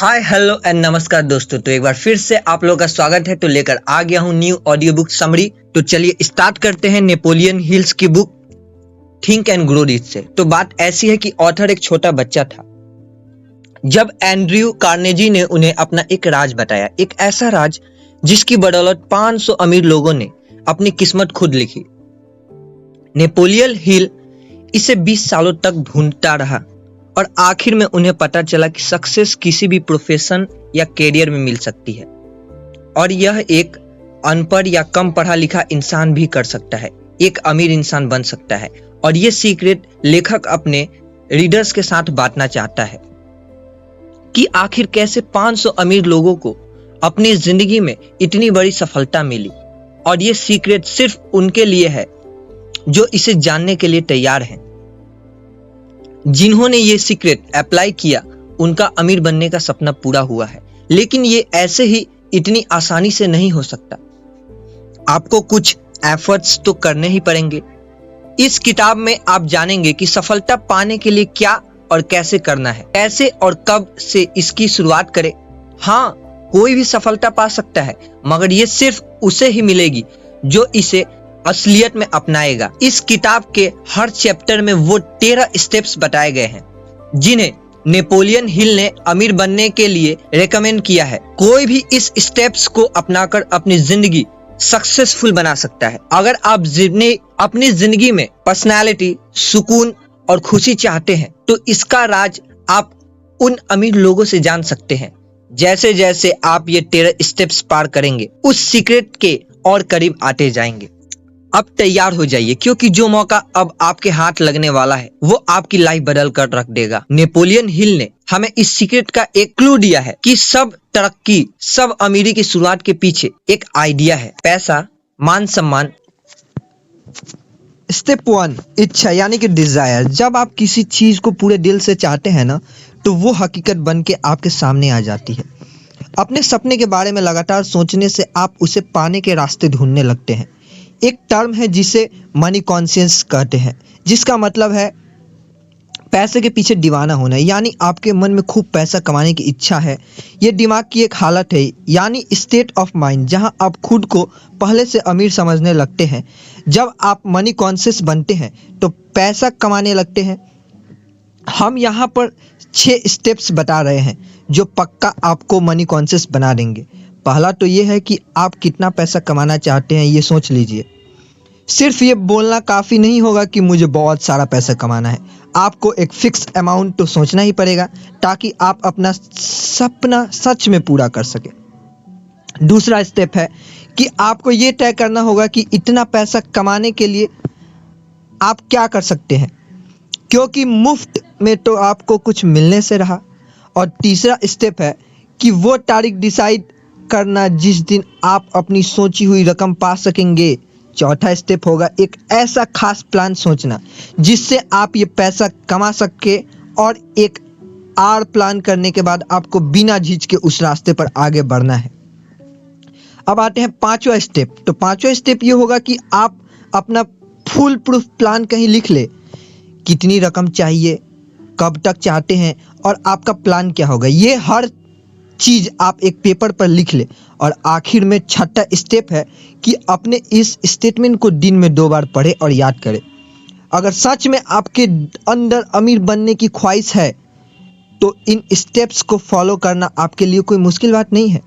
Hi hello and नमस्कार दोस्तों। तो एक बार फिर से आप लोगों का स्वागत है। तो लेकर आ गया हूँ न्यू ऑडियो बुक समरी। तो चलिए स्टार्ट करते हैं नेपोलियन हिल्स की book think and grow rich से। तो बात ऐसी है कि ऑथर एक छोटा बच्चा था जब एंड्रयू कार्नेगी ने उन्हें अपना एक राज बताया, एक ऐसा राज जिसकी बदौलत 500 अमीर लोगों ने अपनी किस्मत खुद लिखी। नेपोलियन हिल इसे 20 सालों तक ढूंढता रहा और आखिर में उन्हें पता चला कि सक्सेस किसी भी प्रोफेशन या करियर में मिल सकती है और यह एक अनपढ़ या कम पढ़ा लिखा इंसान भी कर सकता है, एक अमीर इंसान बन सकता है। और यह सीक्रेट लेखक अपने रीडर्स के साथ बांटना चाहता है कि आखिर कैसे 500 अमीर लोगों को अपनी जिंदगी में इतनी बड़ी सफलता मिली। और यह सीक्रेट सिर्फ उनके लिए है जो इसे जानने के लिए तैयार हैं। जिन्होंने ये सीक्रेट अप्लाई किया उनका अमीर बनने का सपना पूरा हुआ है, लेकिन ये ऐसे ही इतनी आसानी से नहीं हो सकता। आपको कुछ एफर्ट्स तो करने ही पड़ेंगे। इस किताब में आप जानेंगे कि सफलता पाने के लिए क्या और कैसे करना है, कैसे और कब से इसकी शुरुआत करें। हाँ, कोई भी सफलता पा सकता है, मगर ये सिर्फ उसे ही मिलेगी जो इसे असलियत में अपनाएगा। इस किताब के हर चैप्टर में वो 13 स्टेप्स बताए गए हैं जिन्हें नेपोलियन हिल ने अमीर बनने के लिए रेकमेंड किया है। कोई भी इस स्टेप्स को अपनाकर अपनी जिंदगी सक्सेसफुल बना सकता है। अगर आप अपनी जिंदगी में पर्सनालिटी, सुकून और खुशी चाहते हैं तो इसका राज आप उन अमीर लोगों से जान सकते हैं। जैसे जैसे आप ये 13 स्टेप्स पार करेंगे उस सीक्रेट के और करीब आते जाएंगे। अब तैयार हो जाइए, क्योंकि जो मौका अब आपके हाथ लगने वाला है वो आपकी लाइफ बदल कर रख देगा। नेपोलियन हिल ने हमें इस सीक्रेट का एक क्लू दिया है कि सब तरक्की, सब अमीरी की शुरुआत के पीछे एक आइडिया है, पैसा, मान सम्मान। स्टेप 1, इच्छा यानी कि डिजायर। जब आप किसी चीज को पूरे दिल से चाहते हैं ना, तो वो हकीकत बन के आपके सामने आ जाती है। अपने सपने के बारे में लगातार सोचने से आप उसे पाने के रास्ते ढूंढने लगते हैं। एक टर्म है जिसे मनी कॉन्शियस कहते हैं, जिसका मतलब है पैसे के पीछे दीवाना होना। यानी आपके मन में खूब पैसा कमाने की इच्छा है। ये दिमाग की एक हालत है, यानी स्टेट ऑफ माइंड, जहां आप खुद को पहले से अमीर समझने लगते हैं। जब आप मनी कॉन्शियस बनते हैं तो पैसा कमाने लगते हैं। हम यहाँ पर 6 स्टेप्स बता रहे हैं जो पक्का आपको मनी कॉन्शियस बना देंगे। पहला तो ये है कि आप कितना पैसा कमाना चाहते हैं, ये सोच लीजिए। सिर्फ ये बोलना काफ़ी नहीं होगा कि मुझे बहुत सारा पैसा कमाना है। आपको एक फिक्स अमाउंट तो सोचना ही पड़ेगा ताकि आप अपना सपना सच में पूरा कर सके। दूसरा स्टेप है कि आपको ये तय करना होगा कि इतना पैसा कमाने के लिए आप क्या कर सकते हैं, क्योंकि मुफ्त में तो आपको कुछ मिलने से रहा। और तीसरा स्टेप है कि वो तारीख डिसाइड करना जिस दिन आप अपनी सोची हुई रकम पा सकेंगे। चौथा स्टेप होगा एक ऐसा खास प्लान सोचना जिससे आप ये पैसा कमा सके, और एक आर प्लान करने के बाद आपको बिना झिझके उस रास्ते पर आगे बढ़ना है। अब आते हैं 5वां स्टेप। तो 5वां स्टेप ये होगा कि आप अपना फुल प्रूफ प्लान कहीं लिख ले। कितनी रकम चाहिए, कब तक चाहते हैं और आपका प्लान क्या होगा, ये हर चीज आप एक पेपर पर लिख ले। और आखिर में 6वां स्टेप है कि अपने इस स्टेटमेंट को दिन में 2 बार पढ़े और याद करें। अगर सच में आपके अंदर अमीर बनने की ख्वाहिश है तो इन स्टेप्स को फॉलो करना आपके लिए कोई मुश्किल बात नहीं है।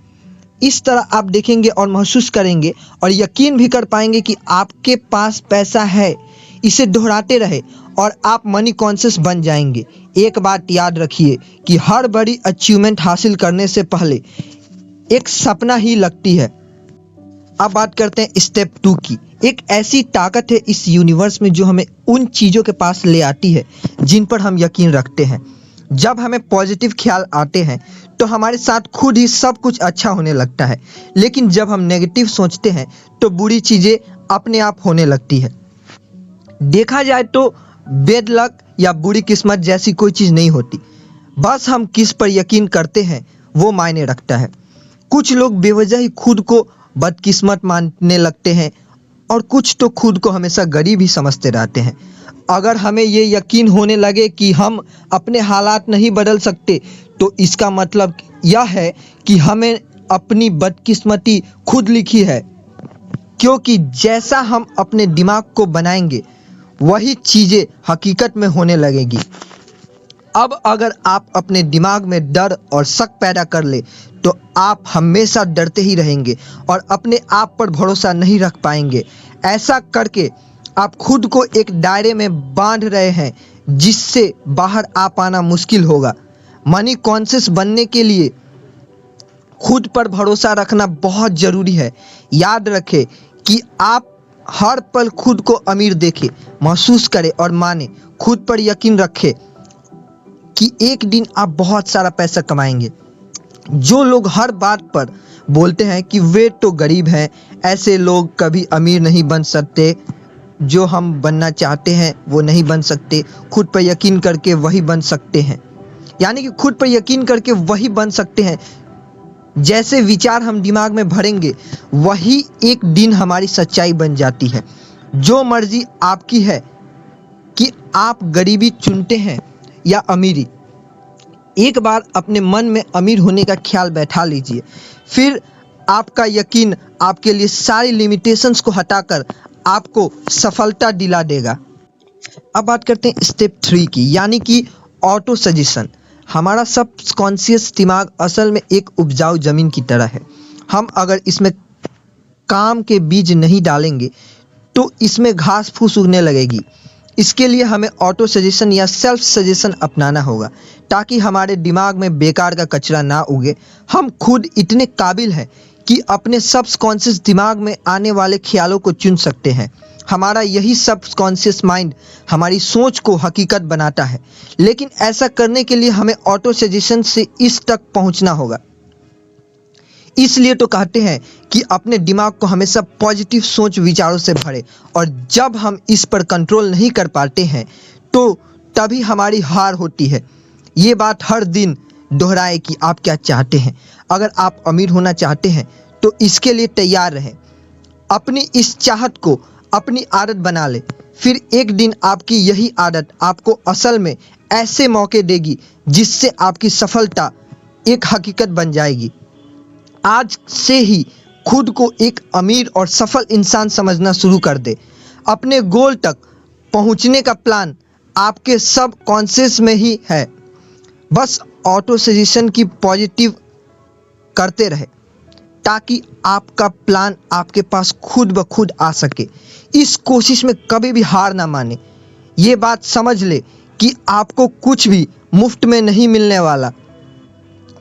इस तरह आप देखेंगे और महसूस करेंगे और यकीन भी कर पाएंगे कि आपके पास पैसा है। इसे दोहराते रहे और आप मनी कॉन्शियस बन जाएंगे। एक बात याद रखिए कि हर बड़ी अचीवमेंट हासिल करने से पहले एक सपना ही लगती है। अब बात करते हैं स्टेप 2 की। एक ऐसी ताकत है इस यूनिवर्स में जो हमें उन चीज़ों के पास ले आती है जिन पर हम यकीन रखते हैं। जब हमें पॉजिटिव ख्याल आते हैं तो हमारे साथ खुद ही सब कुछ अच्छा होने लगता है, लेकिन जब हम नेगेटिव सोचते हैं तो बुरी चीज़ें अपने आप होने लगती है। देखा जाए तो बेड लक या बुरी किस्मत जैसी कोई चीज़ नहीं होती, बस हम किस पर यकीन करते हैं वो मायने रखता है। कुछ लोग बेवजह ही खुद को बदकिस्मत मानने लगते हैं और कुछ तो खुद को हमेशा गरीब ही समझते रहते हैं। अगर हमें ये यकीन होने लगे कि हम अपने हालात नहीं बदल सकते तो इसका मतलब यह है कि हमें अपनी बदकिस्मती खुद लिखी है, क्योंकि जैसा हम अपने दिमाग को बनाएंगे वही चीज़ें हकीकत में होने लगेगी। अब अगर आप अपने दिमाग में डर और शक पैदा कर ले तो आप हमेशा डरते ही रहेंगे और अपने आप पर भरोसा नहीं रख पाएंगे। ऐसा करके आप खुद को एक दायरे में बांध रहे हैं जिससे बाहर आ पाना मुश्किल होगा। मनी कॉन्शियस बनने के लिए खुद पर भरोसा रखना बहुत ज़रूरी है। याद रखें कि आप हर पल खुद को अमीर देखें, महसूस करें और माने। खुद पर यकीन रखें कि एक दिन आप बहुत सारा पैसा कमाएंगे। जो लोग हर बात पर बोलते हैं कि वे तो गरीब हैं, ऐसे लोग कभी अमीर नहीं बन सकते। जो हम बनना चाहते हैं वो नहीं बन सकते, खुद पर यकीन करके वही बन सकते हैं। यानी कि खुद पर यकीन करके वही बन सकते हैं। जैसे विचार हम दिमाग में भरेंगे वही एक दिन हमारी सच्चाई बन जाती है। जो मर्जी आपकी है कि आप गरीबी चुनते हैं या अमीरी। एक बार अपने मन में अमीर होने का ख्याल बैठा लीजिए, फिर आपका यकीन आपके लिए सारी लिमिटेशंस को हटाकर आपको सफलता दिला देगा। अब बात करते हैं स्टेप 3 की, यानी कि ऑटो सजेशन। हमारा सबकॉन्शियस दिमाग असल में एक उपजाऊ जमीन की तरह है। हम अगर इसमें काम के बीज नहीं डालेंगे तो इसमें घास फूस उगने लगेगी। इसके लिए हमें ऑटो सजेशन या सेल्फ सजेशन अपनाना होगा ताकि हमारे दिमाग में बेकार का कचरा ना उगे। हम खुद इतने काबिल हैं कि अपने सबकॉन्शियस दिमाग में आने वाले ख्यालों को चुन सकते हैं। हमारा यही सबकॉन्शियस माइंड हमारी सोच को हकीकत बनाता है, लेकिन ऐसा करने के लिए हमें ऑटो सजेशन से इस तक पहुंचना होगा। इसलिए तो कहते हैं कि अपने दिमाग को हमेशा पॉजिटिव सोच विचारों से भरे, और जब हम इस पर कंट्रोल नहीं कर पाते हैं तो तभी हमारी हार होती है। ये बात हर दिन दोहराएं कि आप क्या चाहते हैं। अगर आप अमीर होना चाहते हैं तो इसके लिए तैयार रहें। अपनी इस चाहत को अपनी आदत बना ले, फिर एक दिन आपकी यही आदत आपको असल में ऐसे मौके देगी जिससे आपकी सफलता एक हकीकत बन जाएगी। आज से ही खुद को एक अमीर और सफल इंसान समझना शुरू कर दे। अपने गोल तक पहुंचने का प्लान आपके सब कॉन्शियस में ही है। बस ऑटो सजेशन की पॉजिटिव करते रहे ताकि आपका प्लान आपके पास खुद ब खुद आ सके। इस कोशिश में कभी भी हार ना माने। ये बात समझ ले कि आपको कुछ भी मुफ्त में नहीं मिलने वाला।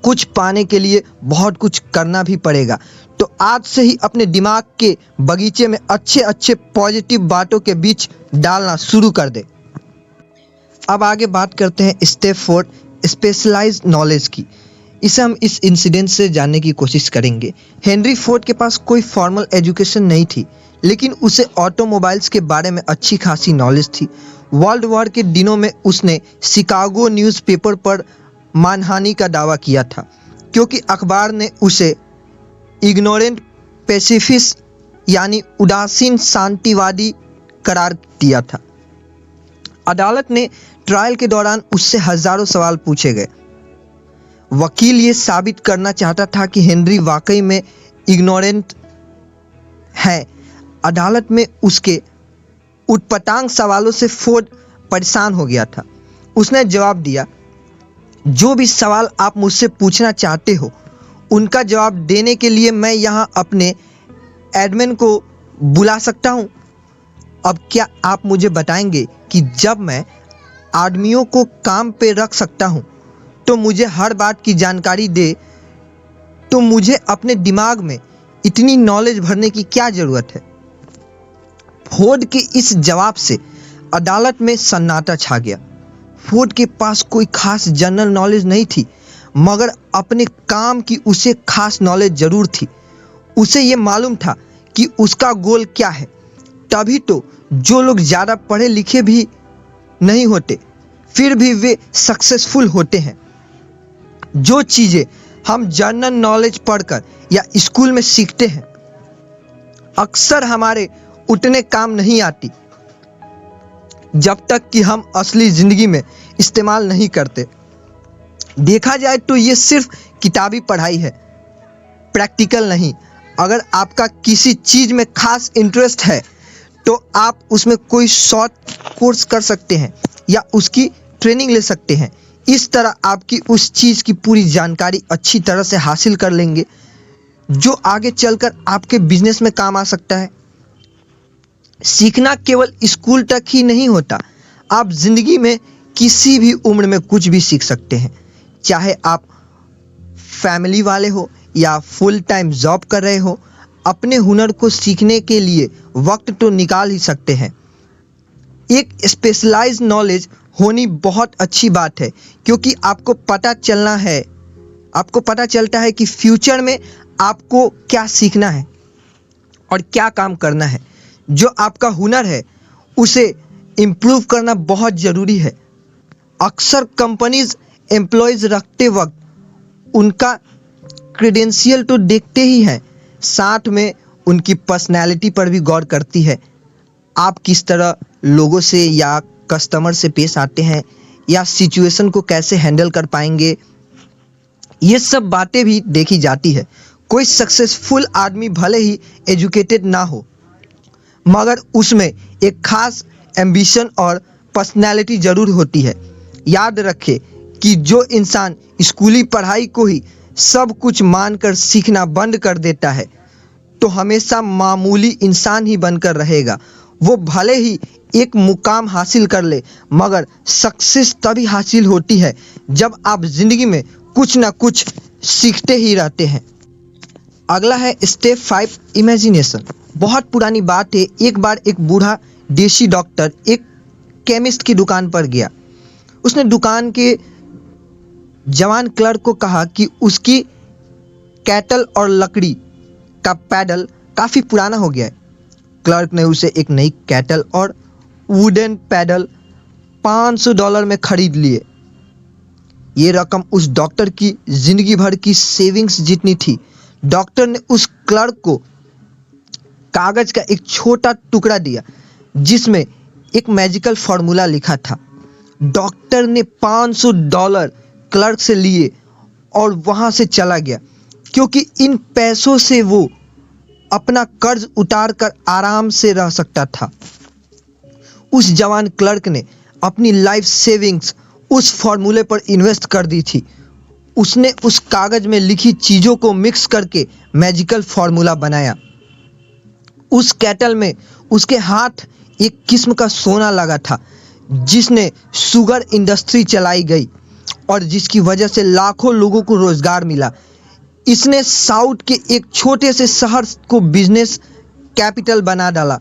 कुछ पाने के लिए बहुत कुछ करना भी पड़ेगा। तो आज से ही अपने दिमाग के बगीचे में अच्छे अच्छे पॉजिटिव बातों के बीज डालना शुरू कर दे। अब आगे बात करते हैं स्टेप 4 स्पेशलाइज्ड नॉलेज की। इसे हम इस इंसिडेंट से जानने की कोशिश करेंगे। हेनरी फोर्ड के पास कोई फॉर्मल एजुकेशन नहीं थी, लेकिन उसे ऑटोमोबाइल्स के बारे में अच्छी खासी नॉलेज थी। वर्ल्ड वॉर के दिनों में उसने शिकागो न्यूज़पेपर पर मानहानि का दावा किया था, क्योंकि अखबार ने उसे इग्नोरेंट पैसिफिस्ट यानी उदासीन शांतिवादी करार दिया था। अदालत ने ट्रायल के दौरान उससे हजारों सवाल पूछे गए। वकील ये साबित करना चाहता था कि हेनरी वाकई में इग्नोरेंट है। अदालत में उसके उटपटांग सवालों से फोर्ड परेशान हो गया था। उसने जवाब दिया, जो भी सवाल आप मुझसे पूछना चाहते हो उनका जवाब देने के लिए मैं यहाँ अपने एडमिन को बुला सकता हूँ। अब क्या आप मुझे बताएंगे कि जब मैं आदमियों को काम पे रख सकता हूँ तो मुझे हर बात की जानकारी दे, तो मुझे अपने दिमाग में इतनी नॉलेज भरने की क्या ज़रूरत है। फोर्ड के इस जवाब से अदालत में सन्नाटा छा गया। फोर्ड के पास कोई खास जनरल नॉलेज नहीं थी, मगर अपने काम की उसे खास नॉलेज जरूर थी। उसे ये मालूम था कि उसका गोल क्या है। तभी तो जो लोग ज़्यादा पढ़े लिखे भी नहीं होते फिर भी वे सक्सेसफुल होते हैं। जो चीज़ें हम जनरल नॉलेज पढ़कर या स्कूल में सीखते हैं अक्सर हमारे उतने काम नहीं आती जब तक कि हम असली ज़िंदगी में इस्तेमाल नहीं करते। देखा जाए तो ये सिर्फ किताबी पढ़ाई है, प्रैक्टिकल नहीं। अगर आपका किसी चीज़ में खास इंटरेस्ट है तो आप उसमें कोई शॉर्ट कोर्स कर सकते हैं या उसकी ट्रेनिंग ले सकते हैं। इस तरह आपकी उस चीज़ की पूरी जानकारी अच्छी तरह से हासिल कर लेंगे जो आगे चलकर आपके बिजनेस में काम आ सकता है। सीखना केवल स्कूल तक ही नहीं होता, आप जिंदगी में किसी भी उम्र में कुछ भी सीख सकते हैं। चाहे आप फैमिली वाले हो या फुल टाइम जॉब कर रहे हो, अपने हुनर को सीखने के लिए वक्त तो निकाल ही सकते हैं। एक स्पेशलाइज्ड नॉलेज होनी बहुत अच्छी बात है, क्योंकि आपको पता चलता है कि फ्यूचर में आपको क्या सीखना है और क्या काम करना है। जो आपका हुनर है उसे इम्प्रूव करना बहुत ज़रूरी है। अक्सर कंपनीज एम्प्लॉयज़ रखते वक्त उनका क्रेडेंशियल तो देखते ही हैं, साथ में उनकी पर्सनैलिटी पर भी गौर करती है। आप किस तरह लोगों से या कस्टमर से पेश आते हैं या सिचुएशन को कैसे हैंडल कर पाएंगे, ये सब बातें भी देखी जाती है। कोई सक्सेसफुल आदमी भले ही एजुकेटेड ना हो, मगर उसमें एक खास एम्बिशन और पर्सनैलिटी ज़रूर होती है। याद रखें कि जो इंसान स्कूली पढ़ाई को ही सब कुछ मानकर सीखना बंद कर देता है तो हमेशा मामूली इंसान ही बनकर रहेगा। वो भले ही एक मुकाम हासिल कर ले, मगर सक्सेस तभी हासिल होती है जब आप जिंदगी में कुछ ना कुछ सीखते ही रहते हैं। अगला है स्टेप 5, इमेजिनेशन। बहुत पुरानी बात है, एक बार एक बूढ़ा देसी डॉक्टर एक केमिस्ट की दुकान पर गया। उसने दुकान के जवान क्लर्क को कहा कि उसकी कैटल और लकड़ी का पैडल काफ़ी पुराना हो गया है। क्लर्क ने उसे एक नई कैटल और वुडन पैडल $500 में खरीद लिए। ये रकम उस डॉक्टर की जिंदगी भर की सेविंग्स जितनी थी। डॉक्टर ने उस क्लर्क को कागज का एक छोटा टुकड़ा दिया जिसमें एक मैजिकल फार्मूला लिखा था। डॉक्टर ने $500 क्लर्क से लिए और वहां से चला गया, क्योंकि इन पैसों से वो अपना कर्ज उतार कर आराम से रह सकता था। उस जवान क्लर्क ने अपनी लाइफ सेविंग्स उस फार्मूले पर इन्वेस्ट कर दी थी। उसने उस कागज में लिखी चीज़ों को मिक्स करके मैजिकल फार्मूला बनाया। उस कैटल में उसके हाथ एक किस्म का सोना लगा था जिसने शुगर इंडस्ट्री चलाई गई और जिसकी वजह से लाखों लोगों को रोजगार मिला। इसने साउथ के एक छोटे से शहर को बिजनेस कैपिटल बना डाला।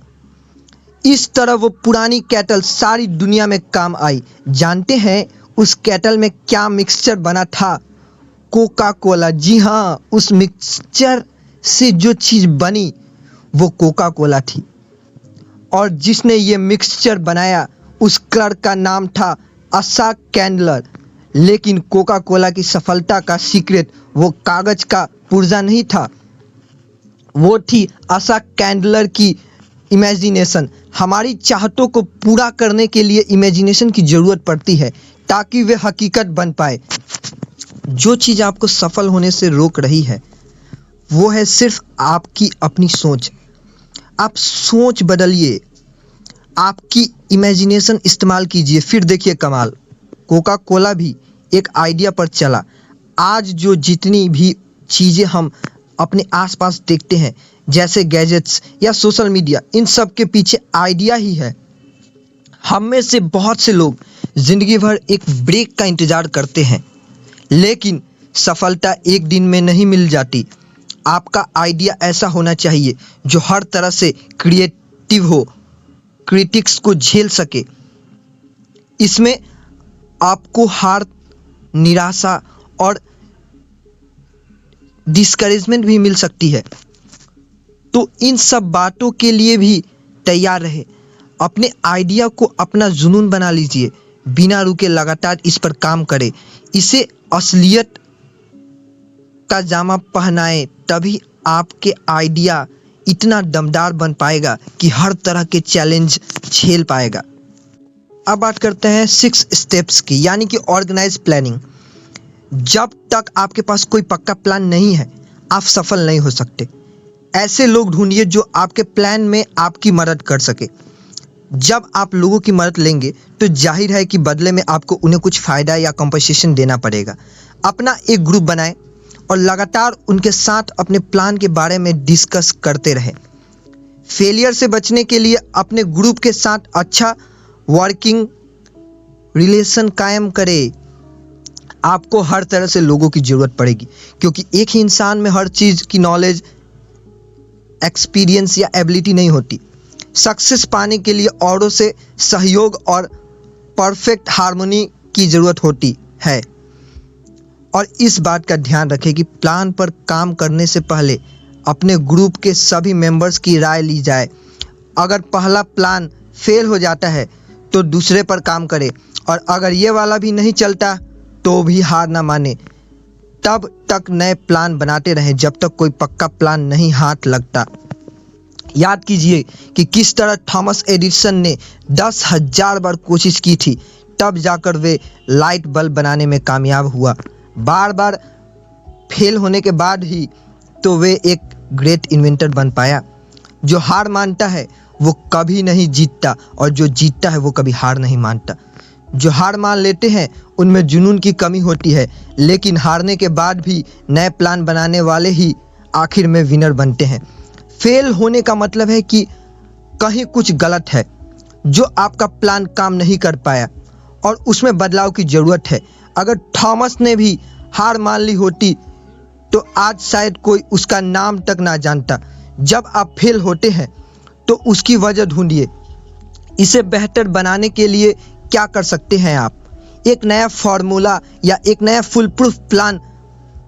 इस तरह वो पुरानी कैटल सारी दुनिया में काम आई। जानते हैं उस कैटल में क्या मिक्सचर बना था? Coca Cola. जी हाँ, उस मिक्सचर से जो चीज़ बनी वो कोका कोला थी। और जिसने ये मिक्सचर बनाया उस क्लर्क का नाम था आशा कैंडलर। लेकिन कोका कोला की सफलता का सीक्रेट वो कागज का पुर्जा नहीं था, वो थी आशा कैंडलर की इमेजिनेशन। हमारी चाहतों को पूरा करने के लिए इमेजिनेशन की ज़रूरत पड़ती है ताकि वे हकीकत बन पाए। जो चीज़ आपको सफल होने से रोक रही है वो है सिर्फ आपकी अपनी सोच। आप सोच बदलिए, आपकी इमेजिनेशन इस्तेमाल कीजिए, फिर देखिए कमाल। कोका कोला भी एक आइडिया पर चला। आज जो जितनी भी चीज़ें हम अपने आसपास देखते हैं, जैसे गैजेट्स या सोशल मीडिया, इन सब के पीछे आइडिया ही है। हम में से बहुत से लोग जिंदगी भर एक ब्रेक का इंतज़ार करते हैं, लेकिन सफलता एक दिन में नहीं मिल जाती। आपका आइडिया ऐसा होना चाहिए जो हर तरह से क्रिएटिव हो, क्रिटिक्स को झेल सके। इसमें आपको हार, निराशा और डिस्करेजमेंट भी मिल सकती है। तो इन सब बातों के लिए भी तैयार रहे। अपने आइडिया को अपना जुनून बना लीजिए, बिना रुके लगातार इस पर काम करें। इसे असलियत का जामा पहनाएं, तभी आपके आइडिया इतना दमदार बन पाएगा कि हर तरह के चैलेंज झेल पाएगा। अब बात करते हैं 6 स्टेप्स की, यानी कि ऑर्गेनाइज प्लानिंग। जब तक आपके पास कोई पक्का प्लान नहीं है, आप सफल नहीं हो सकते। ऐसे लोग ढूंढिए जो आपके प्लान में आपकी मदद कर सके। जब आप लोगों की मदद लेंगे तो जाहिर है कि बदले में आपको उन्हें कुछ फ़ायदा या कंपनसेशन देना पड़ेगा। अपना एक ग्रुप बनाएं और लगातार उनके साथ अपने प्लान के बारे में डिस्कस करते रहें। फेलियर से बचने के लिए अपने ग्रुप के साथ अच्छा वर्किंग रिलेशन कायम करें। आपको हर तरह से लोगों की ज़रूरत पड़ेगी, क्योंकि एक ही इंसान में हर चीज़ की नॉलेज, एक्सपीरियंस या एबिलिटी नहीं होती। सक्सेस पाने के लिए औरों से सहयोग और परफेक्ट हार्मनी की ज़रूरत होती है। और इस बात का ध्यान रखें कि प्लान पर काम करने से पहले अपने ग्रुप के सभी मेंबर्स की राय ली जाए। अगर पहला प्लान फेल हो जाता है तो दूसरे पर काम करें, और अगर ये वाला भी नहीं चलता तो भी हार ना माने। तब तक नए प्लान बनाते रहें जब तक कोई पक्का प्लान नहीं हाथ लगता। याद कीजिए कि किस तरह थॉमस एडिसन ने 10,000 बार कोशिश की थी, तब जाकर वे लाइट बल्ब बनाने में कामयाब हुआ। बार बार फेल होने के बाद ही तो वे एक ग्रेट इन्वेंटर बन पाया। जो हार मानता है वो कभी नहीं जीतता, और जो जीतता है वो कभी हार नहीं मानता। जो हार मान लेते हैं उनमें जुनून की कमी होती है, लेकिन हारने के बाद भी नए प्लान बनाने वाले ही आखिर में विनर बनते हैं। फेल होने का मतलब है कि कहीं कुछ गलत है, जो आपका प्लान काम नहीं कर पाया और उसमें बदलाव की ज़रूरत है। अगर थॉमस ने भी हार मान ली होती तो आज शायद कोई उसका नाम तक ना जानता। जब आप फेल होते हैं तो उसकी वजह ढूंढिए। इसे बेहतर बनाने के लिए क्या कर सकते हैं आप? एक नया फार्मूला या एक नया फुल प्रूफ प्लान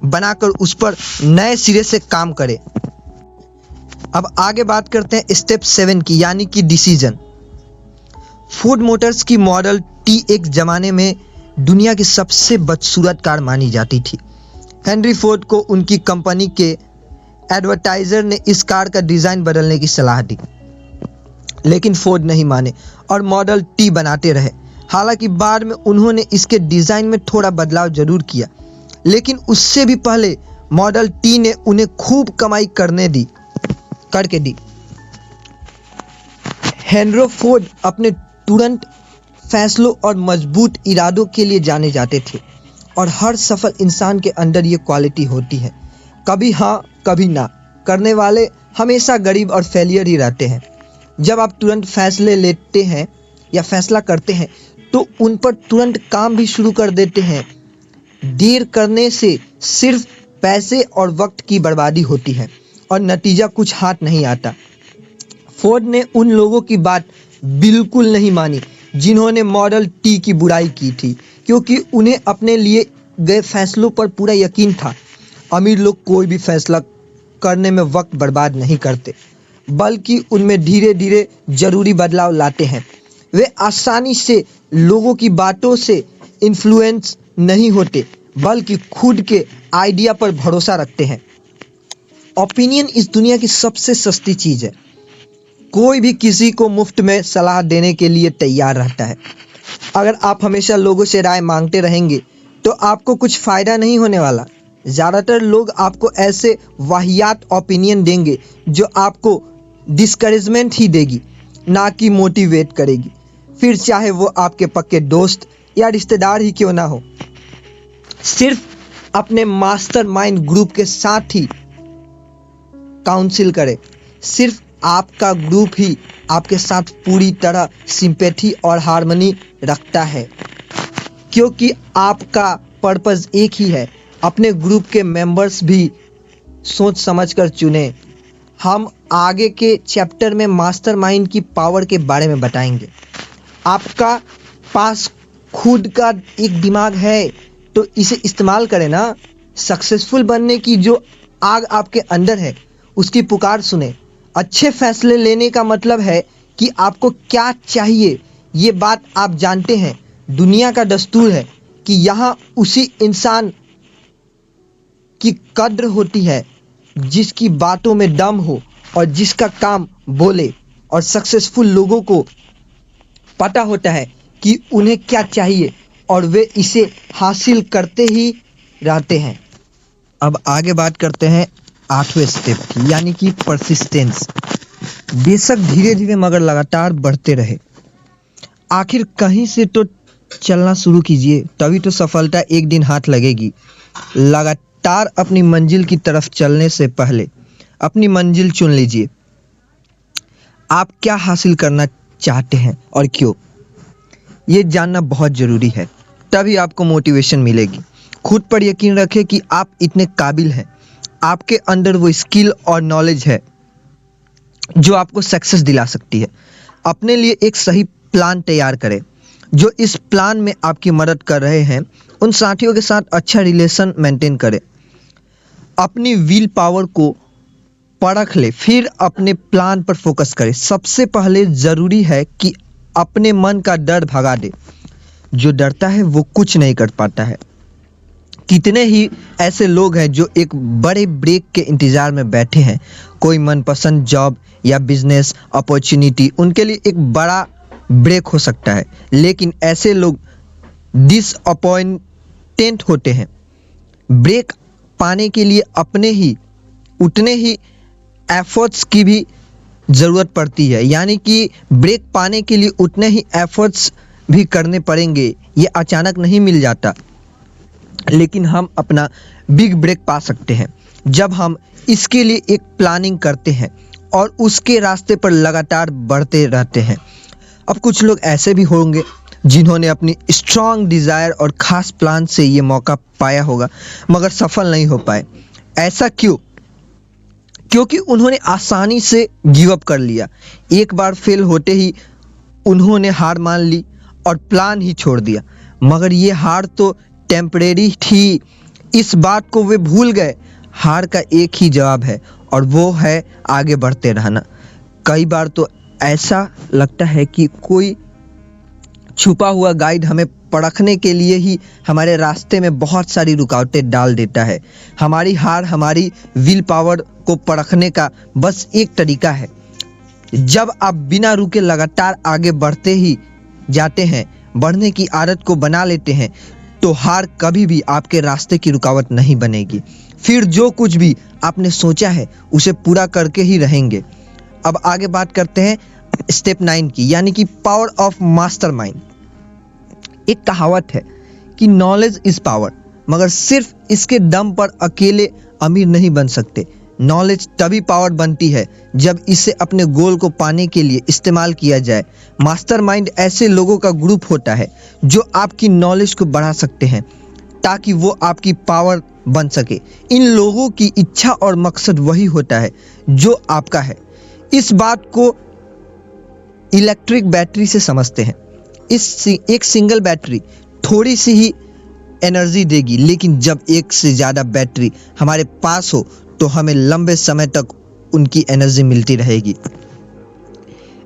बनाकर उस पर नए सिरे से काम करें। अब आगे बात करते हैं स्टेप 7 की, यानी कि डिसीजन। फोर्ड मोटर्स की मॉडल टी एक ज़माने में दुनिया की सबसे बदसूरत कार मानी जाती थी। हेनरी फोर्ड को उनकी कंपनी के एडवर्टाइज़र ने इस कार का डिज़ाइन बदलने की सलाह दी, लेकिन फोर्ड नहीं माने और मॉडल टी बनाते रहे। हालांकि बाद में उन्होंने इसके डिज़ाइन में थोड़ा बदलाव जरूर किया, लेकिन उससे भी पहले मॉडल टी ने उन्हें खूब कमाई करके दी। हेनरी फोर्ड अपने तुरंत फैसलों और मजबूत इरादों के लिए जाने जाते थे, और हर सफल इंसान के अंदर ये क्वालिटी होती है। कभी हाँ कभी ना करने वाले हमेशा गरीब और फेलियर ही रहते हैं। जब आप तुरंत फैसले लेते हैं या फैसला करते हैं तो उन पर तुरंत काम भी शुरू कर देते हैं। देर करने से सिर्फ पैसे और वक्त की बर्बादी होती है और नतीजा कुछ हाथ नहीं आता। फोर्ड ने उन लोगों की बात बिल्कुल नहीं मानी जिन्होंने मॉडल टी की बुराई की थी, क्योंकि उन्हें अपने लिए गए फैसलों पर पूरा यकीन था। अमीर लोग कोई भी फैसला करने में वक्त बर्बाद नहीं करते, बल्कि उनमें धीरे धीरे जरूरी बदलाव लाते हैं। वे आसानी से लोगों की बातों से इन्फ्लुएंस नहीं होते, बल्कि खुद के आइडिया पर भरोसा रखते हैं। ओपिनियन इस दुनिया की सबसे सस्ती चीज़ है। कोई भी किसी को मुफ्त में सलाह देने के लिए तैयार रहता है। अगर आप हमेशा लोगों से राय मांगते रहेंगे तो आपको कुछ फ़ायदा नहीं होने वाला। ज़्यादातर लोग आपको ऐसे वाहियात ओपिनियन देंगे जो आपको डिस्करेजमेंट ही देगी, ना कि मोटिवेट करेगी, फिर चाहे वो आपके पक्के दोस्त या रिश्तेदार ही क्यों ना हो। सिर्फ अपने मास्टरमाइंड ग्रुप के साथ ही काउंसिल करें। सिर्फ आपका ग्रुप ही आपके साथ पूरी तरह सिंपैथी और हार्मनी रखता है, क्योंकि आपका पर्पस एक ही है। अपने ग्रुप के मेंबर्स भी सोच समझकर चुनें। हम आगे के चैप्टर में मास्टरमाइंड की पावर के बारे में बताएंगे। आपका पास खुद का एक दिमाग है तो इसे इस्तेमाल करें ना। सक्सेसफुल बनने की जो आग आपके अंदर है उसकी पुकार सुने। अच्छे फैसले लेने का मतलब है कि आपको क्या चाहिए ये बात आप जानते हैं। दुनिया का दस्तूर है कि यहाँ उसी इंसान की कद्र होती है जिसकी बातों में दम हो और जिसका काम बोले। और सक्सेसफुल लोगों को पता होता है कि उन्हें क्या चाहिए और वे इसे हासिल करते ही रहते हैं। अब आगे बात करते हैं 8वें स्टेप की, यानी कि परसिस्टेंस। बेशक धीरे धीरे मगर लगातार बढ़ते रहे। आखिर कहीं से तो चलना शुरू कीजिए, तभी तो सफलता एक दिन हाथ लगेगी। लगातार अपनी मंजिल की तरफ चलने से पहले अपनी मंजिल चुन लीजिए। आप क्या हासिल करना चाहते हैं और क्यों, ये जानना बहुत ज़रूरी है। तभी आपको मोटिवेशन मिलेगी। खुद पर यकीन रखें कि आप इतने काबिल हैं। आपके अंदर वो स्किल और नॉलेज है जो आपको सक्सेस दिला सकती है। अपने लिए एक सही प्लान तैयार करें। जो इस प्लान में आपकी मदद कर रहे हैं उन साथियों के साथ अच्छा रिलेशन मेंटेन करें। अपनी विल पावर को परख ले, फिर अपने प्लान पर फोकस करें। सबसे पहले ज़रूरी है कि अपने मन का डर भगा दे। जो डरता है वो कुछ नहीं कर पाता है। कितने ही ऐसे लोग हैं जो एक बड़े ब्रेक के इंतज़ार में बैठे हैं। कोई मनपसंद जॉब या बिजनेस अपॉर्चुनिटी उनके लिए एक बड़ा ब्रेक हो सकता है, लेकिन ऐसे लोग डिसअपॉइंटेड होते हैं। ब्रेक पाने के लिए अपने ही उतने ही एफर्ट्स की भी ज़रूरत पड़ती है, यानी कि ब्रेक पाने के लिए उतने ही एफर्ट्स भी करने पड़ेंगे। ये अचानक नहीं मिल जाता, लेकिन हम अपना बिग ब्रेक पा सकते हैं जब हम इसके लिए एक प्लानिंग करते हैं और उसके रास्ते पर लगातार बढ़ते रहते हैं। अब कुछ लोग ऐसे भी होंगे जिन्होंने अपनी स्ट्रॉन्ग डिज़ायर और ख़ास प्लान से ये मौका पाया होगा मगर सफल नहीं हो पाए। ऐसा क्यों? क्योंकि उन्होंने आसानी से गिव अप कर लिया। एक बार फेल होते ही उन्होंने हार मान ली और प्लान ही छोड़ दिया। मगर ये हार तो टेम्परेरी थी, इस बात को वे भूल गए। हार का एक ही जवाब है और वो है आगे बढ़ते रहना। कई बार तो ऐसा लगता है कि कोई छुपा हुआ गाइड हमें परखने के लिए ही हमारे रास्ते में बहुत सारी रुकावटें डाल देता है। हमारी हार हमारी विल पावर को परखने का बस एक तरीका है। जब आप बिना रुके लगातार आगे बढ़ते ही जाते हैं, बढ़ने की आदत को बना लेते हैं, तो हार कभी भी आपके रास्ते की रुकावट नहीं बनेगी। फिर जो कुछ भी आपने सोचा है उसे पूरा करके ही रहेंगे। अब आगे बात करते हैं स्टेप 9 की, यानी कि पावर ऑफ मास्टरमाइंड। एक कहावत है कि नॉलेज इज पावर, मगर सिर्फ इसके दम पर अकेले अमीर नहीं बन सकते। नॉलेज तभी पावर बनती है जब इसे अपने गोल को पाने के लिए इस्तेमाल किया जाए। मास्टरमाइंड ऐसे लोगों का ग्रुप होता है जो आपकी नॉलेज को बढ़ा सकते हैं ताकि वो आपकी पावर बन सके। इन लोगों की इच्छा और मकसद वही होता है जो आपका है। इस बात को इलेक्ट्रिक बैटरी से समझते हैं। एक सिंगल बैटरी थोड़ी सी ही एनर्जी देगी, लेकिन जब एक से ज़्यादा बैटरी हमारे पास हो तो हमें लंबे समय तक उनकी एनर्जी मिलती रहेगी।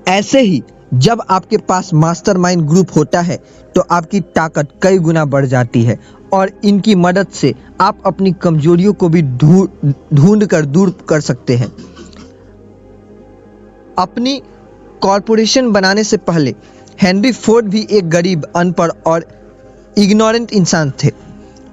ऐसे ही जब आपके पास मास्टरमाइंड ग्रुप होता है तो आपकी ताकत कई गुना बढ़ जाती है और इनकी मदद से आप अपनी कमजोरियों को भी ढूंढ कर दूर कर सकते हैं। अपनी कॉरपोरेशन बनाने से पहले हेनरी फोर्ड भी एक गरीब, अनपढ़ और इग्नोरेंट इंसान थे,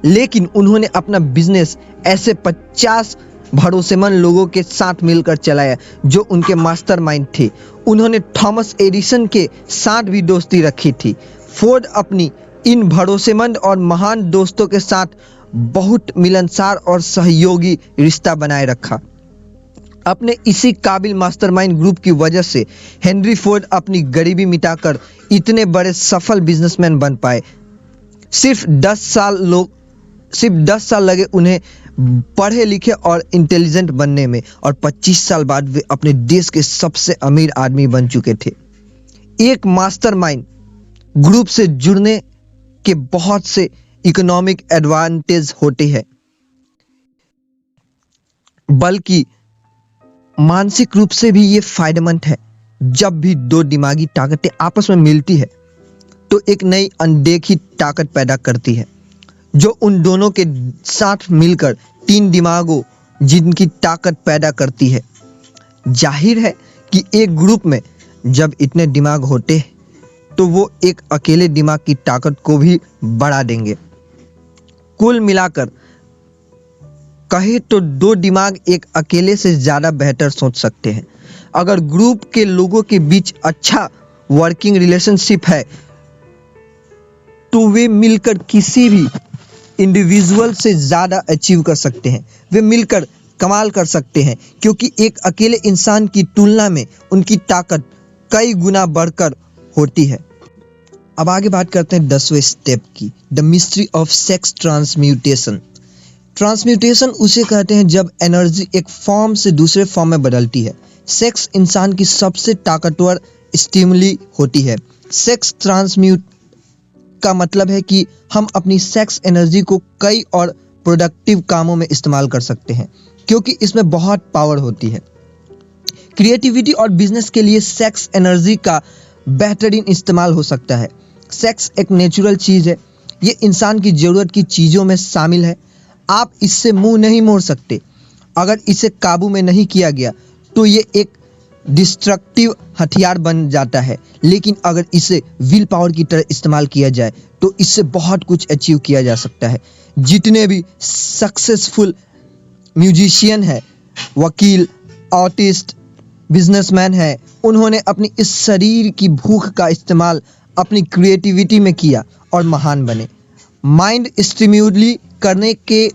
लेकिन उन्होंने अपना बिजनेस ऐसे 50 भरोसेमंद लोगों के साथ मिलकर चलाया जो उनके मास्टरमाइंड थे। उन्होंने थॉमस एडिसन के साथ भी दोस्ती रखी थी। फोर्ड अपनी इन भरोसेमंद और महान दोस्तों के साथ बहुत मिलनसार और सहयोगी रिश्ता बनाए रखा। अपने इसी काबिल मास्टरमाइंड ग्रुप की वजह से हेनरी फोर्ड अपनी गरीबी मिटाकर इतने बड़े सफल बिजनेसमैन बन पाए। सिर्फ 10 साल लगे उन्हें पढ़े लिखे और इंटेलिजेंट बनने में, और 25 साल बाद वे अपने देश के सबसे अमीर आदमी बन चुके थे। एक मास्टरमाइंड ग्रुप से जुड़ने के बहुत से इकोनॉमिक एडवांटेज होते हैं, बल्कि मानसिक रूप से भी ये फायदेमंद है। जब भी दो दिमागी ताकतें आपस में मिलती है तो एक नई अनदेखी ताकत पैदा करती है जो उन दोनों के साथ मिलकर 3 दिमागों जिनकी ताकत पैदा करती है। जाहिर है कि एक ग्रुप में जब इतने दिमाग होते हैं तो वो एक अकेले दिमाग की ताकत को भी बढ़ा देंगे। कुल मिलाकर कहे तो दो दिमाग एक अकेले से ज़्यादा बेहतर सोच सकते हैं। अगर ग्रुप के लोगों के बीच अच्छा वर्किंग रिलेशनशिप है तो वे मिलकर किसी भी इंडिविजुअल से ज़्यादा अचीव कर सकते हैं। वे मिलकर कमाल कर सकते हैं, क्योंकि एक अकेले इंसान की तुलना में उनकी ताकत कई गुना बढ़कर होती है। अब आगे बात करते हैं 10वें स्टेप की, the mystery of sex transmutation. Transmutation उसे कहते हैं जब एनर्जी एक फॉर्म से दूसरे फॉर्म में बदलती है। सेक्स इंसान की सबसे ताकतवर स्टिमुली होती है। सेक्स ट्रांसम्यूट का मतलब है कि हम अपनी सेक्स एनर्जी को कई और प्रोडक्टिव कामों में इस्तेमाल कर सकते हैं, क्योंकि इसमें बहुत पावर होती है। क्रिएटिविटी और बिजनेस के लिए सेक्स एनर्जी का बेहतरीन इस्तेमाल हो सकता है। सेक्स एक नेचुरल चीज़ है, ये इंसान की ज़रूरत की चीज़ों में शामिल है। आप इससे मुंह नहीं मोड़ सकते। अगर इसे काबू में नहीं किया गया तो ये एक डिस्ट्रक्टिव हथियार बन जाता है, लेकिन अगर इसे विल पावर की तरह इस्तेमाल किया जाए तो इससे बहुत कुछ अचीव किया जा सकता है। जितने भी सक्सेसफुल म्यूजिशियन है, वकील, आर्टिस्ट, बिजनेसमैन है, उन्होंने अपनी इस शरीर की भूख का इस्तेमाल अपनी क्रिएटिविटी में किया और महान बने। माइंड स्टिम्युलेट करने के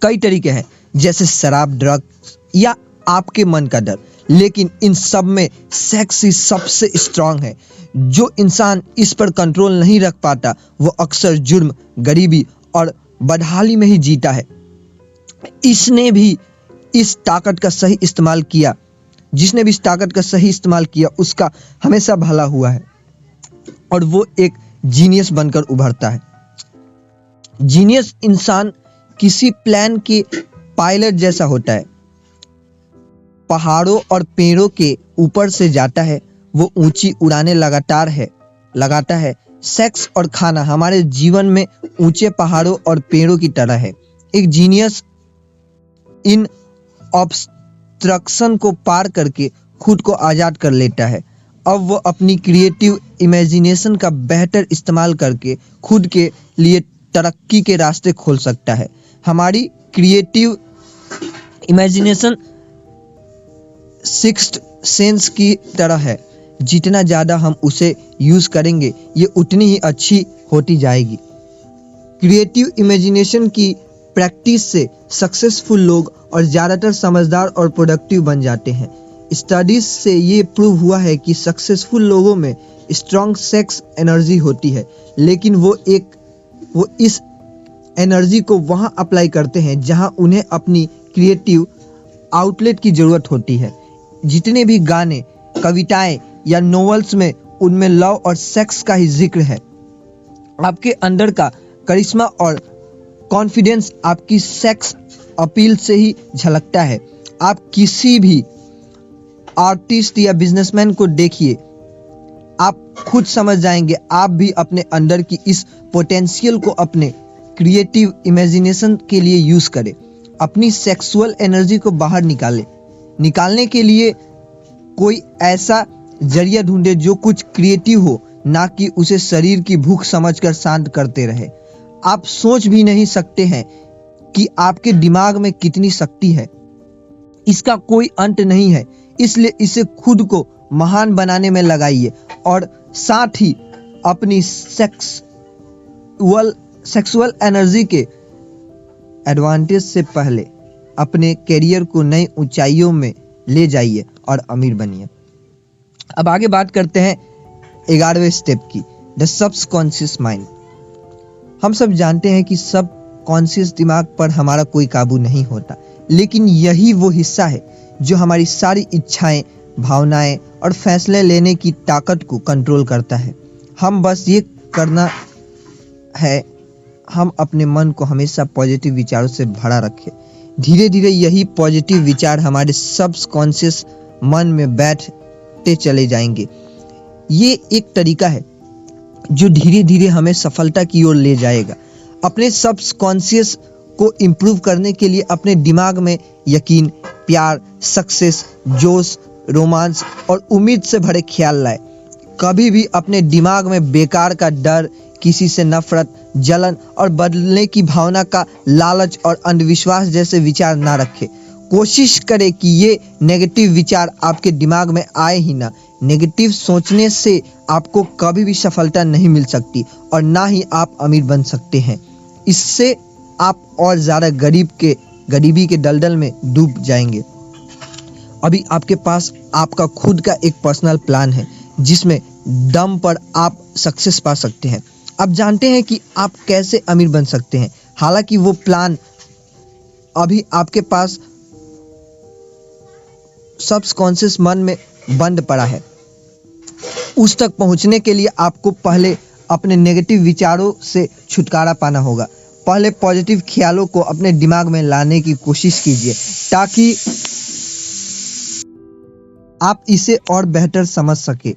कई तरीके हैं, जैसे शराब, ड्रग्स या आपके मन का डर, लेकिन इन सब में सेक्स ही सबसे स्ट्रांग है। जो इंसान इस पर कंट्रोल नहीं रख पाता वो अक्सर जुर्म, गरीबी और बदहाली में ही जीता है। जिसने भी इस ताकत का सही इस्तेमाल किया उसका हमेशा भला हुआ है और वो एक जीनियस बनकर उभरता है। जीनियस इंसान किसी प्लान के पायलट जैसा होता है, पहाड़ों और पेड़ों के ऊपर से जाता है, वो ऊंची उड़ानें लगाता है। सेक्स और खाना हमारे जीवन में ऊंचे पहाड़ों और पेड़ों की तरह है। एक जीनियस इन ऑब्स्ट्रक्शन को पार करके खुद को आज़ाद कर लेता है। अब वो अपनी क्रिएटिव इमेजिनेशन का बेहतर इस्तेमाल करके खुद के लिए तरक्की के रास्ते खोल सकता है। हमारी क्रिएटिव इमेजिनेशन सिक्स्थ सेंस की तरह है, जितना ज़्यादा हम उसे यूज़ करेंगे ये उतनी ही अच्छी होती जाएगी। क्रिएटिव इमेजिनेशन की प्रैक्टिस से सक्सेसफुल लोग और ज़्यादातर समझदार और प्रोडक्टिव बन जाते हैं। स्टडीज से ये प्रूव हुआ है कि सक्सेसफुल लोगों में स्ट्रॉन्ग सेक्स एनर्जी होती है, लेकिन वो इस एनर्जी को वहाँ अप्लाई करते हैं जहाँ उन्हें अपनी क्रिएटिव आउटलेट की ज़रूरत होती है। जितने भी गाने, कविताएं या नॉवेल्स में उनमें लव और सेक्स का ही जिक्र है। आपके अंदर का करिश्मा और कॉन्फिडेंस आपकी सेक्स अपील से ही झलकता है। आप किसी भी आर्टिस्ट या बिजनेसमैन को देखिए, आप खुद समझ जाएंगे। आप भी अपने अंदर की इस पोटेंशियल को अपने क्रिएटिव इमेजिनेशन के लिए यूज करें। अपनी सेक्सुअल एनर्जी को बाहर निकालने के लिए कोई ऐसा जरिया ढूंढे जो कुछ क्रिएटिव हो, ना कि उसे शरीर की भूख समझकर शांत करते रहे। आप सोच भी नहीं सकते हैं कि आपके दिमाग में कितनी शक्ति है। इसका कोई अंत नहीं है, इसलिए इसे खुद को महान बनाने में लगाइए और साथ ही अपनी सेक्सुअल एनर्जी के एडवांटेज से पहले अपने करियर को नई ऊंचाइयों में ले जाइए और अमीर बनिए। अब आगे बात करते हैं 11वें स्टेप की, द सबकॉन्शियस माइंड। हम सब जानते हैं कि सब कॉन्शियस दिमाग पर हमारा कोई काबू नहीं होता, लेकिन यही वो हिस्सा है जो हमारी सारी इच्छाएं, भावनाएं और फैसले लेने की ताकत को कंट्रोल करता है। हम बस ये करना है, हम अपने मन को हमेशा पॉजिटिव विचारों से भरा रखें। धीरे धीरे यही पॉजिटिव विचार हमारे सबकॉन्शियस मन में बैठते चले जाएंगे। ये एक तरीका है जो धीरे धीरे हमें सफलता की ओर ले जाएगा। अपने सबकॉन्शियस को इम्प्रूव करने के लिए अपने दिमाग में यकीन, प्यार, सक्सेस, जोश, रोमांस और उम्मीद से भरे ख्याल लाए। कभी भी अपने दिमाग में बेकार का डर, किसी से नफरत, जलन और बदलने की भावना का लालच और अंधविश्वास जैसे विचार ना रखें। कोशिश करें कि ये नेगेटिव विचार आपके दिमाग में आए ही ना। नेगेटिव सोचने से आपको कभी भी सफलता नहीं मिल सकती और ना ही आप अमीर बन सकते हैं। इससे आप और ज़्यादा गरीबी के दलदल में डूब जाएंगे। अभी आपके पास आपका खुद का एक पर्सनल प्लान है जिसमें दम पर आप सक्सेस पा सकते हैं। आप जानते हैं कि आप कैसे अमीर बन सकते हैं। हालांकि वो प्लान अभी आपके पास सबकॉन्शियस मन में बंद पड़ा है। उस तक पहुंचने के लिए आपको पहले अपने नेगेटिव विचारों से छुटकारा पाना होगा। पहले पॉजिटिव ख्यालों को अपने दिमाग में लाने की कोशिश कीजिए ताकि आप इसे और बेहतर समझ सके।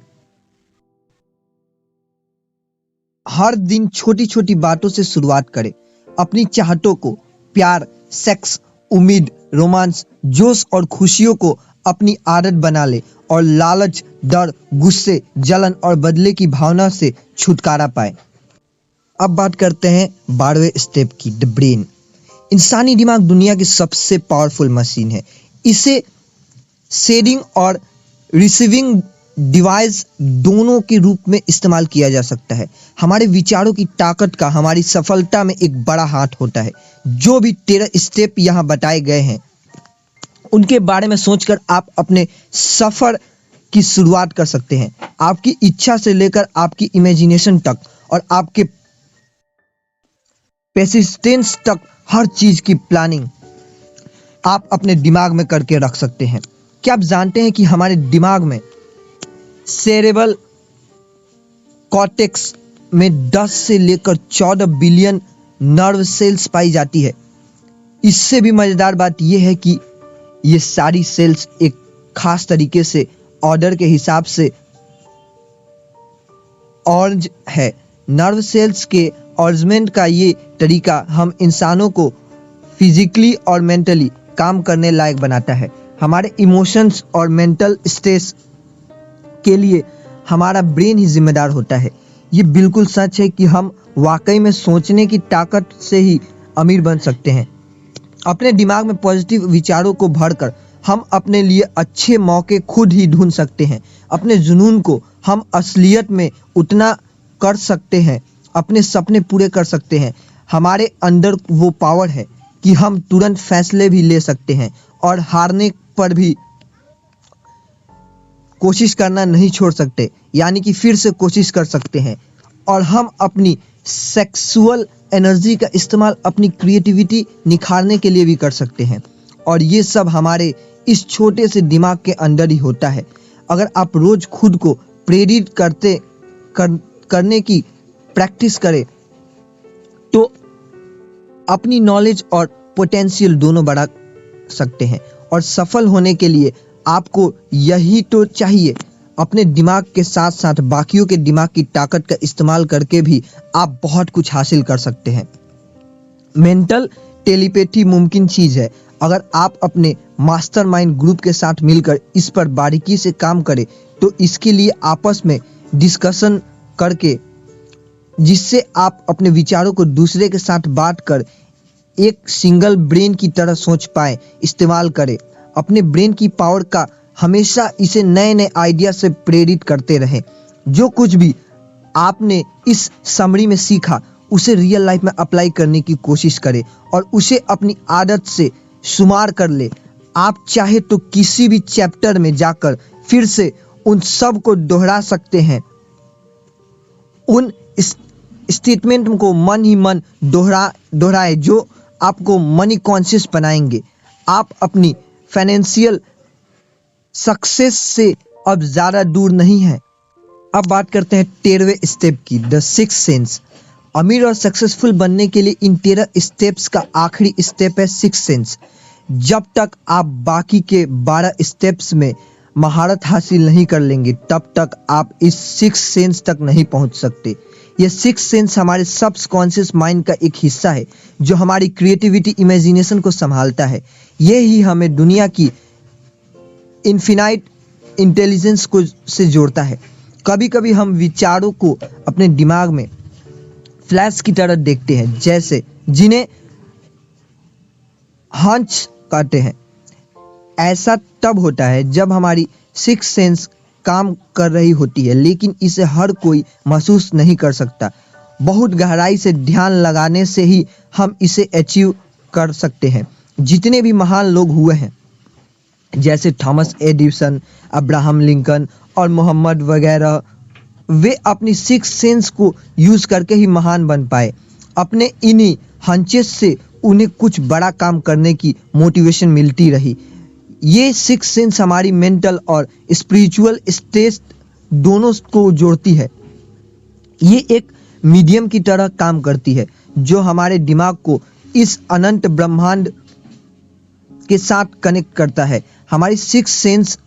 हर दिन छोटी छोटी बातों से शुरुआत करें। अपनी चाहतों को, प्यार, सेक्स, उम्मीद, रोमांस, जोश और खुशियों को अपनी आदत बना ले और लालच, डर, गुस्से, जलन और बदले की भावना से छुटकारा पाए। अब बात करते हैं 12वें स्टेप की, द ब्रेन। इंसानी दिमाग दुनिया की सबसे पावरफुल मशीन है। इसे सेंडिंग और रिसीविंग डिवाइस दोनों के रूप में इस्तेमाल किया जा सकता है। हमारे विचारों की ताकत का हमारी सफलता में एक बड़ा हाथ होता है। जो भी 13 स्टेप यहाँ बताए गए हैं उनके बारे में सोचकर आप अपने सफर की शुरुआत कर सकते हैं। आपकी इच्छा से लेकर आपकी इमेजिनेशन तक और आपके पेसिस्टेंस तक हर चीज की प्लानिंग आप अपने दिमाग में करके रख सकते हैं। क्या आप जानते हैं कि हमारे दिमाग में सेरेब्रल कॉर्टेक्स में 10 से लेकर 14 बिलियन नर्व सेल्स पाई जाती है। इससे भी मजेदार बात यह है कि ये सारी सेल्स एक खास तरीके से ऑर्डर के हिसाब से ऑर्ज है। नर्व सेल्स के ऑर्जमेंट का ये तरीका हम इंसानों को फिजिकली और मेंटली काम करने लायक बनाता है। हमारे इमोशंस और मेंटल स्ट्रेस के लिए हमारा ब्रेन ही जिम्मेदार होता है। ये बिल्कुल सच है कि हम वाकई में सोचने की ताकत से ही अमीर बन सकते हैं। अपने दिमाग में पॉजिटिव विचारों को भरकर हम अपने लिए अच्छे मौके खुद ही ढूंढ सकते हैं। अपने जुनून को हम असलियत में उतना कर सकते हैं, अपने सपने पूरे कर सकते हैं। हमारे अंदर वो पावर है कि हम तुरंत फैसले भी ले सकते हैं और हारने पर भी कोशिश करना नहीं छोड़ सकते, यानी कि फिर से कोशिश कर सकते हैं। और हम अपनी सेक्सुअल एनर्जी का इस्तेमाल अपनी क्रिएटिविटी निखारने के लिए भी कर सकते हैं। और ये सब हमारे इस छोटे से दिमाग के अंदर ही होता है। अगर आप रोज खुद को प्रेरित करने की प्रैक्टिस करें तो अपनी नॉलेज और पोटेंशियल दोनों बढ़ा सकते हैं। और सफल होने के लिए आपको यही तो चाहिए। अपने दिमाग के साथ साथ बाकियों के दिमाग की ताकत का इस्तेमाल करके भी आप बहुत कुछ हासिल कर सकते हैं। मेंटल टेलीपैथी मुमकिन चीज है। अगर आप अपने मास्टरमाइंड ग्रुप के साथ मिलकर इस पर बारीकी से काम करें तो इसके लिए आपस में डिस्कशन करके, जिससे आप अपने विचारों को दूसरे के साथ बात कर एक सिंगल ब्रेन की तरह सोच पाए, इस्तेमाल करें। अपने ब्रेन की पावर का हमेशा इसे नए नए आइडिया से प्रेरित करते रहें। जो कुछ भी आपने इस समरी में सीखा उसे रियल लाइफ में अप्लाई करने की कोशिश करें और उसे अपनी आदत से शुमार कर ले। आप चाहे तो किसी भी चैप्टर में जाकर फिर से उन सब को दोहरा सकते हैं। उन स्टेटमेंट को मन ही मन दोहराए जो आपको मनी कॉन्शियस बनाएंगे। आप अपनी फाइनेंशियल सक्सेस से अब ज्यादा दूर नहीं है। अब बात करते हैं 13वें स्टेप की, द सिक्स्थ सेंस। अमीर और सक्सेसफुल बनने के लिए इन 13 स्टेप्स का आखिरी स्टेप है सिक्स्थ सेंस। जब तक आप बाकी के 12 स्टेप्स में महारत हासिल नहीं कर लेंगे तब तक आप इस सिक्स्थ सेंस तक नहीं पहुंच सकते। यह सिक्स्थ सेंस हमारे सबकॉन्शियस माइंड का एक हिस्सा है जो हमारी क्रिएटिविटी, इमेजिनेशन को संभालता है। यह ही हमें दुनिया की इनफिनाइट इंटेलिजेंस को से जोड़ता है। कभी कभी हम विचारों को अपने दिमाग में फ्लैश की तरह देखते हैं, जैसे जिन्हें हंच कहते हैं। ऐसा तब होता है जब हमारी सिक्स सेंस काम कर रही होती है, लेकिन इसे हर कोई महसूस नहीं कर सकता। बहुत गहराई से ध्यान लगाने से ही हम इसे अचीव कर सकते हैं। जितने भी महान लोग हुए हैं, जैसे थॉमस एडिसन, अब्राहम लिंकन और मोहम्मद वगैरह, वे अपनी सिक्स सेंस को यूज करके ही महान बन पाए। अपने इन्हीं हंचेस से उन्हें कुछ बड़ा काम करने की मोटिवेशन मिलती रही। ये सिक्स सेंस हमारी मेंटल और स्पिरिचुअल स्टेट दोनों को जोड़ती है। ये एक मीडियम की तरह काम करती है जो हमारे दिमाग को इस अनंत ब्रह्मांड के साथ कनेक्ट करता है। हमारी सिक्स सेंस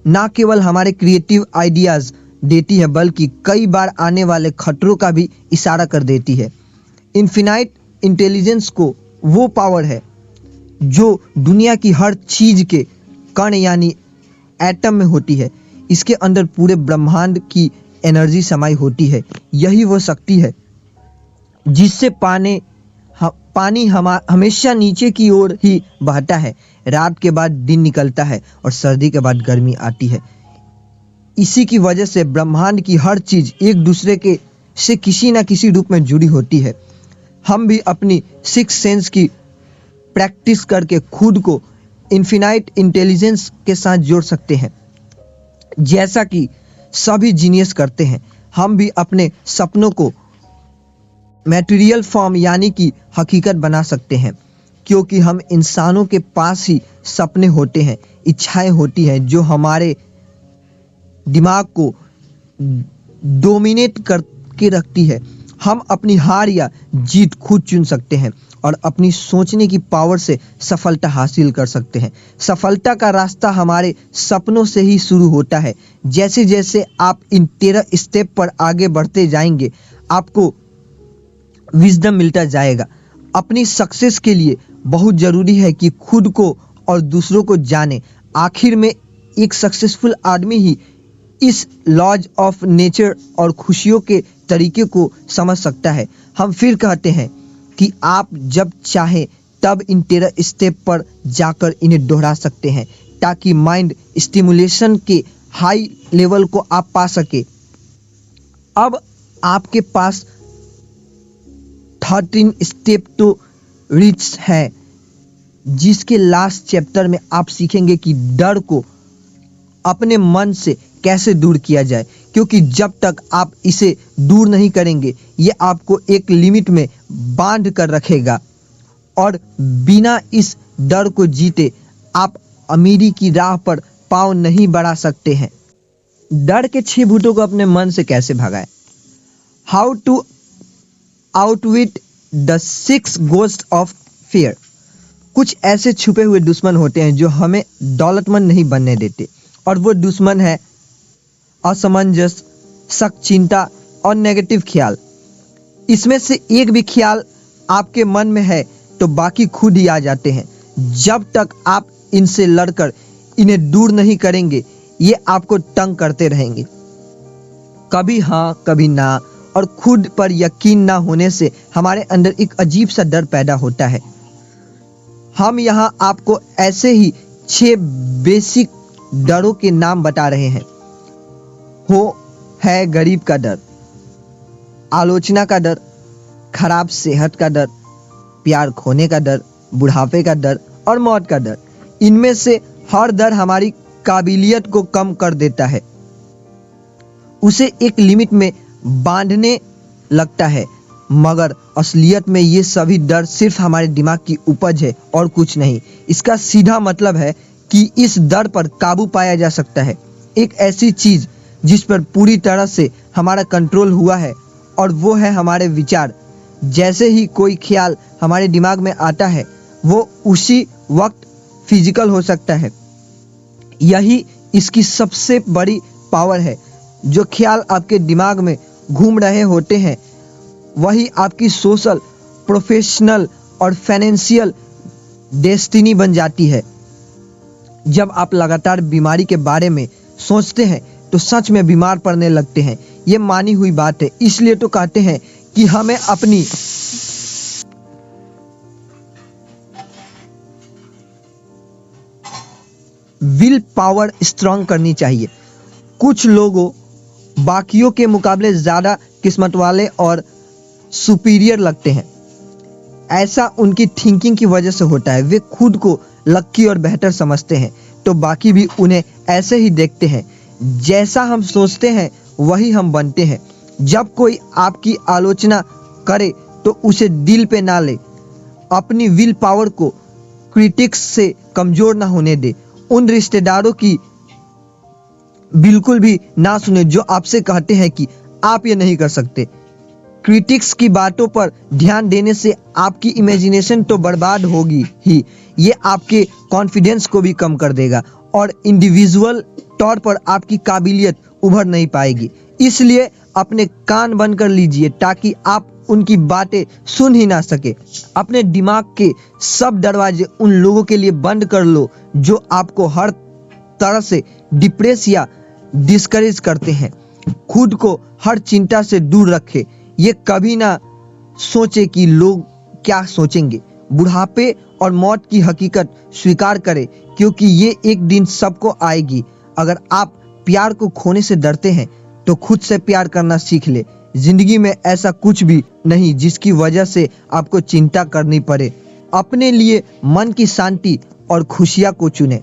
ना केवल हमारे क्रिएटिव आइडियाज देती है, बल्कि कई बार आने वाले खतरों का भी इशारा कर देती है। इनफिनाइट इंटेलिजेंस को वो पावर है जो दुनिया की हर चीज के कण यानी एटम में होती है। इसके अंदर पूरे ब्रह्मांड की एनर्जी समाई होती है। यही वो शक्ति है जिससे पानी हमेशा नीचे की ओर ही बहता है। रात के बाद दिन निकलता है और सर्दी के बाद गर्मी आती है। इसी की वजह से ब्रह्मांड की हर चीज एक दूसरे के से किसी ना किसी रूप में जुड़ी होती है। हम भी अपनी सिक्स सेंस की प्रैक्टिस करके खुद को इनफिनाइट इंटेलिजेंस के साथ जोड़ सकते हैं, जैसा कि सभी जीनियस करते हैं। हम भी अपने सपनों को मटेरियल फॉर्म यानी कि हकीकत बना सकते हैं, क्योंकि हम इंसानों के पास ही सपने होते हैं, इच्छाएं होती हैं जो हमारे दिमाग को डोमिनेट करके रखती है। हम अपनी हार या जीत खुद चुन सकते हैं और अपनी सोचने की पावर से सफलता हासिल कर सकते हैं। सफलता का रास्ता हमारे सपनों से ही शुरू होता है। जैसे जैसे आप इन 13 स्टेप पर आगे बढ़ते जाएंगे, आपको विजडम मिलता जाएगा। अपनी सक्सेस के लिए बहुत जरूरी है कि खुद को और दूसरों को जाने। आखिर में एक सक्सेसफुल आदमी ही इस लॉज ऑफ नेचर और खुशियों के तरीके को समझ सकता है। हम फिर कहते हैं कि आप जब चाहें तब इन 13 स्टेप पर जाकर इन्हें दोहरा सकते हैं, ताकि माइंड स्टिमुलेशन के हाई लेवल को आप पा सके। अब आपके पास 13 स्टेप तो रिच है, जिसके लास्ट चैप्टर में आप सीखेंगे कि डर को अपने मन से कैसे दूर किया जाए, क्योंकि जब तक आप इसे दूर नहीं करेंगे, ये आपको एक लिमिट में बांध कर रखेगा और बिना इस डर को जीते आप अमीरी की राह पर पांव नहीं बढ़ा सकते हैं। डर के 6 भूतों को अपने मन से कैसे भगाएं? How to outwit the 6 ghost of fear. कुछ ऐसे छुपे हुए दुश्मन होते हैं जो हमें दौलतमंद नहीं बनने देते, और वो दुश्मन है असमंजस, शक, चिंता और नेगेटिव ख्याल। इसमें से एक भी ख्याल आपके मन में है तो बाकी खुद ही आ जाते हैं। जब तक आप इनसे लड़कर इन्हें दूर नहीं करेंगे, ये आपको तंग करते रहेंगे। कभी हाँ कभी ना, और खुद पर यकीन ना होने से हमारे अंदर एक अजीब सा डर पैदा होता है। हम यहाँ आपको ऐसे ही 6 बेसिक डरों के नाम बता रहे हैं। है गरीब का डर, आलोचना का डर, खराब सेहत का डर, प्यार खोने का डर, बुढ़ापे का डर और मौत का डर। इनमें से हर डर हमारी काबिलियत को कम कर देता है, उसे एक लिमिट में बांधने लगता है, मगर असलियत में ये सभी डर सिर्फ हमारे दिमाग की उपज है और कुछ नहीं। इसका सीधा मतलब है कि इस डर पर काबू पाया जा सकता है। एक ऐसी चीज जिस पर पूरी तरह से हमारा कंट्रोल हुआ है, और वो है हमारे विचार। जैसे ही कोई ख्याल हमारे दिमाग में आता है, वो उसी वक्त फिजिकल हो सकता है। यही इसकी सबसे बड़ी पावर है। जो ख्याल आपके दिमाग में घूम रहे होते हैं, वही आपकी सोशल, प्रोफेशनल और फाइनेंशियल डेस्टिनी बन जाती है। जब आप लगातार बीमारी के बारे में सोचते हैं तो सच में बीमार पड़ने लगते हैं। ये मानी हुई बात है। इसलिए तो कहते हैं कि हमें अपनी विल पावर स्ट्रांग करनी चाहिए। कुछ लोगों बाकियों के मुकाबले ज़्यादा किस्मत वाले और सुपीरियर लगते हैं। ऐसा उनकी थिंकिंग की वजह से होता है। वे खुद को लक्की और बेहतर समझते हैं, तो बाकी भी उन्हें ऐसे ही देखते हैं। जैसा हम सोचते हैं वही हम बनते हैं। जब कोई आपकी आलोचना करे तो उसे दिल पे ना ले। अपनी विल पावर को क्रिटिक्स से कमज़ोर ना होने दे। उन रिश्तेदारों की बिल्कुल भी ना सुने जो आपसे कहते हैं कि आप ये नहीं कर सकते। क्रिटिक्स की बातों पर ध्यान देने से आपकी इमेजिनेशन तो बर्बाद होगी ही, ये आपके कॉन्फिडेंस को भी कम कर देगा और इंडिविजुअल तौर पर आपकी काबिलियत उभर नहीं पाएगी। इसलिए अपने कान बंद कर लीजिए ताकि आप उनकी बातें सुन ही ना सके। अपने दिमाग के सब दरवाजे उन लोगों के लिए बंद कर लो जो आपको हर तरह से डिप्रेस या डिस्करेज करते हैं। खुद को हर चिंता से दूर रखें। ये कभी ना सोचे कि लोग क्या सोचेंगे। बुढ़ापे और मौत की हकीकत स्वीकार करें, क्योंकि ये एक दिन सबको आएगी। अगर आप प्यार को खोने से डरते हैं तो खुद से प्यार करना सीख ले। जिंदगी में ऐसा कुछ भी नहीं जिसकी वजह से आपको चिंता करनी पड़े। अपने लिए मन की शांति और खुशियां को चुनें।